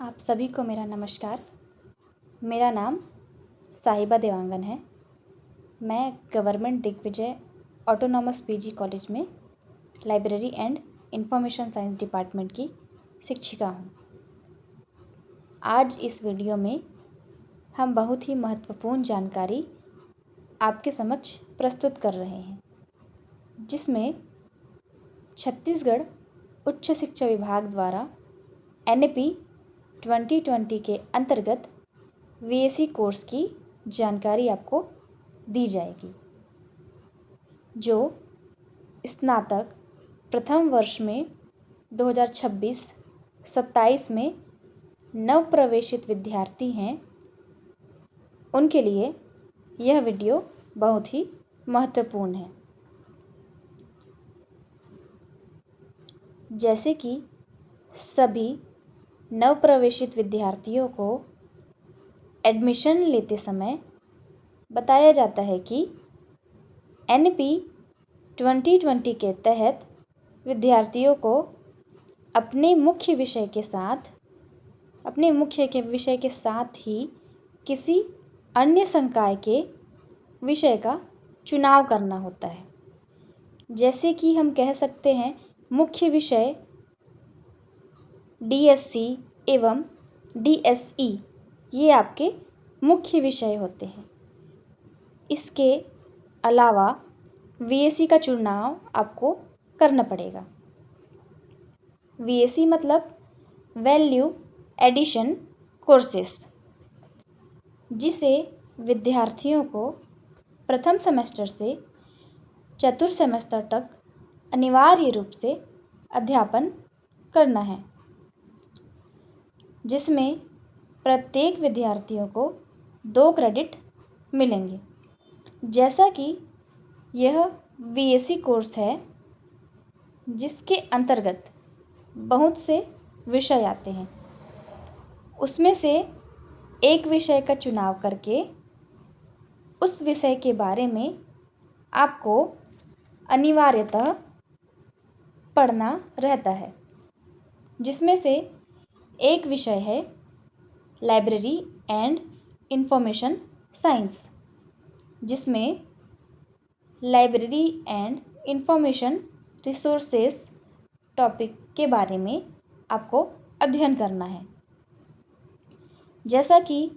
आप सभी को मेरा नमस्कार। मेरा नाम साहिबा देवांगन है। मैं government Digvijay autonomous PG college में library and information science department की शिक्षिका हूँ। आज इस वीडियो में हम बहुत ही महत्वपूर्ण जानकारी आपके समक्ष प्रस्तुत कर रहे हैं, जिसमें छत्तीसगढ़ उच्च शिक्षा विभाग द्वारा NAP 2020 के अंतर्गत VAC कोर्स की जानकारी आपको दी जाएगी, जो स्नातक प्रथम वर्ष में 2026-27 में नवप्रवेशित विद्यार्थी हैं। उनके लिए यह वीडियो बहुत ही महत्वपूर्ण है। जैसे कि सभी नवप्रवेशित विद्यार्थियों को एडमिशन लेते समय बताया जाता है कि NAP 2020 के तहत विद्यार्थियों को अपने मुख्य विषय के साथ ही किसी अन्य संकाय के विषय का चुनाव करना होता है। जैसे कि हम कह सकते हैं, मुख्य विषय DSC एवं DSE ये आपके मुख्य विषय होते हैं। इसके अलावा VAC का चुनाव आपको करना पड़ेगा। VAC मतलब वैल्यू एडिशन कोर्सेस, जिसे विद्यार्थियों को प्रथम सेमेस्टर से चतुर्थ सेमेस्टर तक अनिवार्य रूप से अध्यापन करना है, जिसमें प्रत्येक विद्यार्थियों को 2 क्रेडिट मिलेंगे। जैसा कि यह VAC कोर्स है, जिसके अंतर्गत बहुत से विषय आते हैं, उसमें से एक विषय का चुनाव करके उस विषय के बारे में आपको अनिवार्यतः पढ़ना रहता है, जिसमें से एक विषय है लाइब्रेरी एंड इंफॉर्मेशन साइंस, जिसमें library and information resources topic के बारे में आपको अध्ययन करना है। जैसा कि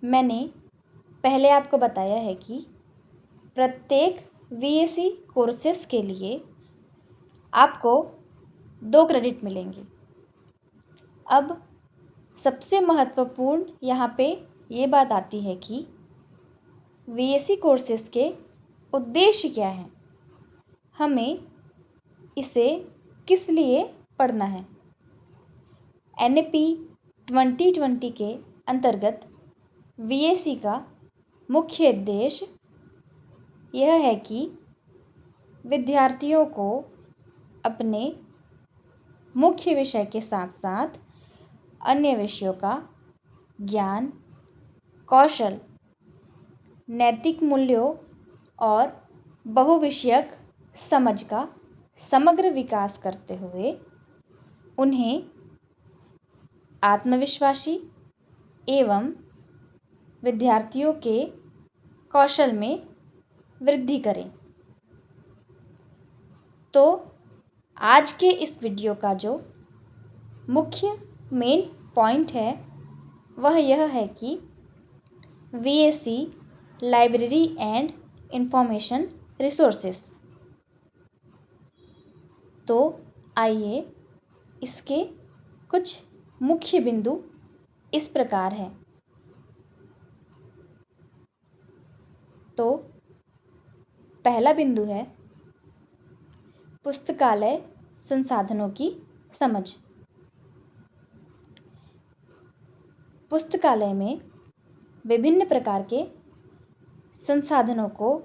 मैंने पहले आपको बताया है कि प्रत्येक VAC कोर्सेस के लिए आपको 2 क्रेडिट मिलेंगे। अब सबसे महत्वपूर्ण यहाँ पे ये बात आती है कि VAC कोर्सेस के उद्देश्य क्या हैं, हमें इसे किस लिए पढ़ना है। NAP 2020 के अंतर्गत VAC का मुख्य उद्देश्य यह है कि विद्यार्थियों को अपने मुख्य विषय के साथ साथ अन्य विषयों का ज्ञान, कौशल, नैतिक मूल्यों और बहुविषयक समझ का समग्र विकास करते हुए उन्हें आत्मविश्वासी एवं विद्यार्थियों के कौशल में वृद्धि करें। तो आज के इस वीडियो का जो मुख्य मेन पॉइंट है, वह यह है कि VAC library and information resources. तो आइए इसके कुछ मुख्य बिंदु इस प्रकार हैं। तो पहला बिंदु है पुस्तकालय संसाधनों की समझ। पुस्तकालय में विभिन्न प्रकार के संसाधनों को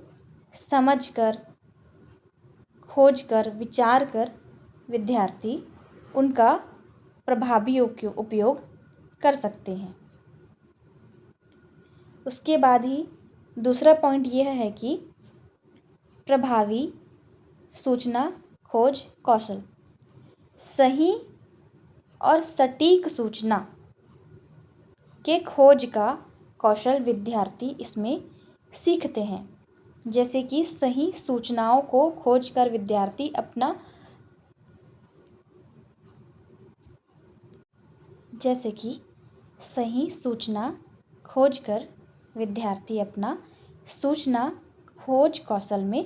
समझकर, खोजकर, विचार कर विद्यार्थी उनका प्रभावी उपयोग कर सकते हैं। उसके बाद ही दूसरा पॉइंट यह है कि प्रभावी सूचना खोज कौशल, सही और सटीक सूचना के खोज का कौशल विद्यार्थी इसमें सीखते हैं। जैसे कि सही सूचनाओं को खोजकर विद्यार्थी अपना सूचना खोज कौशल में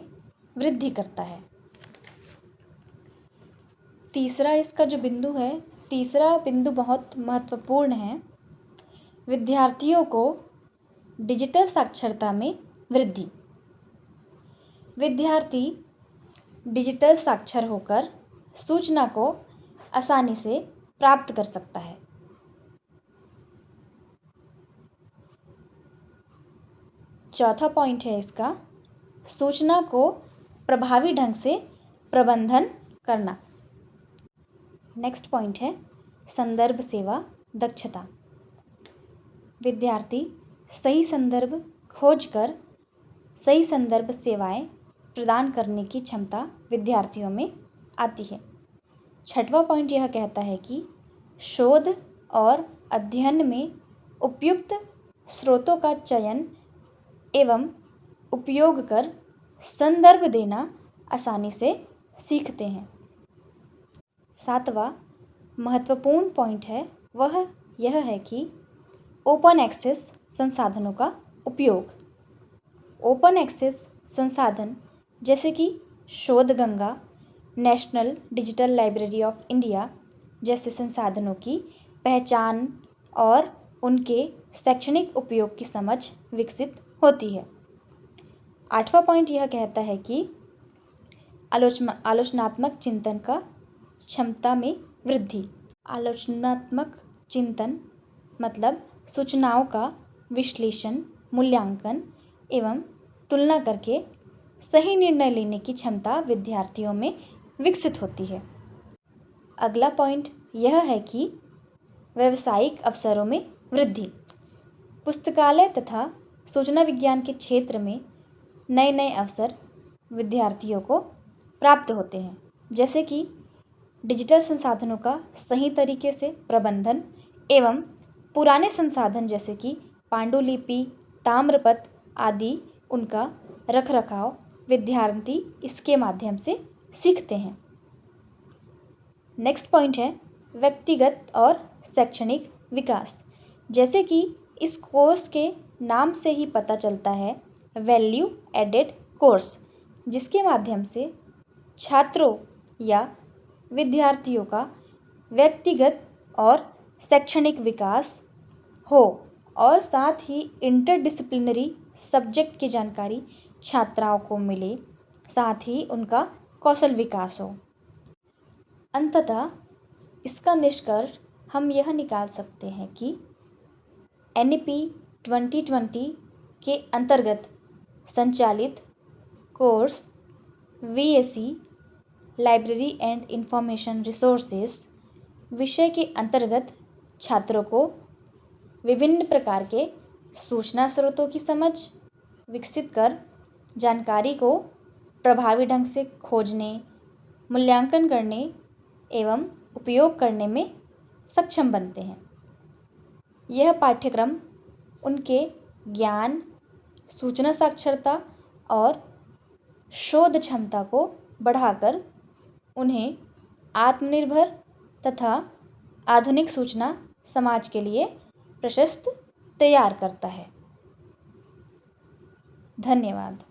वृद्धि करता है। तीसरा इसका जो बिंदु है, तीसरा बिंदु बहुत महत्वपूर्ण है। विद्यार्थियों को डिजिटल साक्षरता में वृद्धि। विद्यार्थी डिजिटल साक्षर होकर सूचना को आसानी से प्राप्त कर सकता है। चौथा पॉइंट है इसका, सूचना को प्रभावी ढंग से प्रबंधन करना। नेक्स्ट पॉइंट है संदर्भ सेवा दक्षता। विद्यार्थी सही संदर्भ खोजकर सही संदर्भ सेवाएं प्रदान करने की क्षमता विद्यार्थियों में आती है। छठवां पॉइंट यह कहता है कि शोध और अध्ययन में उपयुक्त स्रोतों का चयन एवं उपयोग कर संदर्भ देना आसानी से सीखते हैं। सातवां महत्वपूर्ण पॉइंट है वह यह है कि ओपन एक्सेस संसाधनों का उपयोग। ओपन एक्सेस संसाधन जैसे कि Shodhganga, national digital library of India जैसे संसाधनों की पहचान और उनके शैक्षणिक उपयोग की समझ विकसित होती है। आठवां पॉइंट यह कहता है कि आलोचनात्मक चिंतन का क्षमता में वृद्धि। आलोचनात्मक चिंतन मतलब सूचनाओं का विश्लेषण, मूल्यांकन एवं तुलना करके सही निर्णय लेने की क्षमता विद्यार्थियों में विकसित होती है। अगला पॉइंट यह है कि व्यावसायिक अवसरों में वृद्धि। पुस्तकालय तथा सूचना विज्ञान के क्षेत्र में नए नए अवसर विद्यार्थियों को प्राप्त होते हैं, जैसे कि डिजिटल संसाधनों का सही तरीके से प्रबंधन एवं पुराने संसाधन जैसे कि पांडुलिपि, ताम्रपत्र आदि उनका रखरखाव विद्यार्थी इसके माध्यम से सीखते हैं। नेक्स्ट पॉइंट है व्यक्तिगत और शैक्षणिक विकास। जैसे कि इस कोर्स के नाम से ही पता चलता है, वैल्यू एडेड कोर्स, जिसके माध्यम से छात्रों या विद्यार्थियों का व्यक्तिगत और शैक्षणिक विकास हो और साथ ही इंटरडिसिप्लिनरी सब्जेक्ट की जानकारी छात्राओं को मिले, साथ ही उनका कौशल विकास हो। अंततः इसका निष्कर्ष हम यह निकाल सकते हैं कि NEP 2020 के अंतर्गत संचालित course VSE library and information resources विषय के अंतर्गत छात्रों को विभिन्न प्रकार के सूचना स्रोतों की समझ विकसित कर जानकारी को प्रभावी ढंग से खोजने, मूल्यांकन करने एवं उपयोग करने में सक्षम बनते हैं। यह पाठ्यक्रम उनके ज्ञान, सूचना साक्षरता और शोध क्षमता को बढ़ाकर उन्हें आत्मनिर्भर तथा आधुनिक सूचना समाज के लिए प्रशस्त तैयार करता है। धन्यवाद।